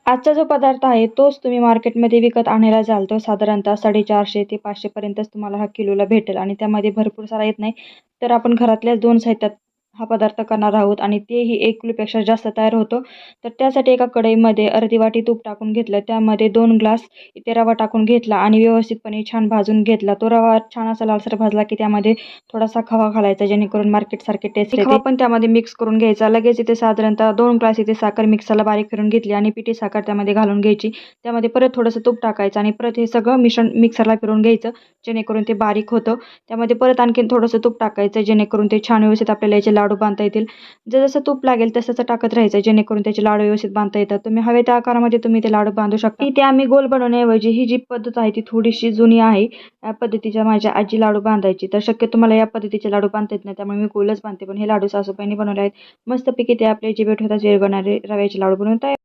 आजचा जो पदार्थ आहे तोच तुम्ही मार्केटमध्ये विकत आणायला जाल तो साधारणतः 450 ते 500 पर्यंतच तुम्हाला हा किलोला भेटेल आणि त्यामध्ये भरपूर सारा येत नाही. तर आपण घरातल्याच 2 साहित्यात हा पदार्थ करणार आहोत आणि तेही 1 किलोपेक्षा जास्त तयार होतो. तर त्यासाठी एका कढईमध्ये अर्धी वाटी तूप टाकून घेतलं. त्यामध्ये 2 ग्लास इथे रवा टाकून घेतला आणि व्यवस्थितपणे छान भाजून घेतला. तो रवा छान असा लालसर भाजला की त्यामध्ये थोडासा खवा घालायचा जेणेकरून मार्केटसारखी टेस्ट येते. खवा पण त्यामध्ये मिक्स करून घ्यायचा. लगेच इथे साधारणतः 2 ग्लास इथे साखर मिक्सरला बारीक करून घेतली आणि पिठी साखर त्यामध्ये घालून घ्यायची. त्यामध्ये परत थोडंसं तूप टाकायचं आणि परत हे सगळं मिश्रण मिक्सरला फिरवून घ्यायचं जेणेकरून ते बारीक होतं. त्यामध्ये परत आणखीन थोडंसं तूप टाकायचं जेणेकरून ते छान व्यवस्थित आपल्याला याचे लाडू बांधता येतील. जसं तूप लागेल तसं टाकत राहायचं जेणेकरून त्याचे लाडू व्यवस्थित बांधता येतात. तुम्ही हवे त्या आकारामध्ये तुम्ही ते लाडू बांधू शकता. इथे आम्ही गोल बनवण्याऐवजी ही जी पद्धत आहे ती थोडीशी जुनी आहे. या पद्धतीच्या माझ्या आजी लाडू बांधायची. तर शक्यतो मला या पद्धतीचे लाडू बांधता येत नाही त्यामुळे मी गोलच बांधते. पण हे लाडू सासूबाईंनी बनवले आहेत. मस्तपैकी ते आपले जिभेत होतात विरघळणारे रव्याचे लाडू बनवून तयार.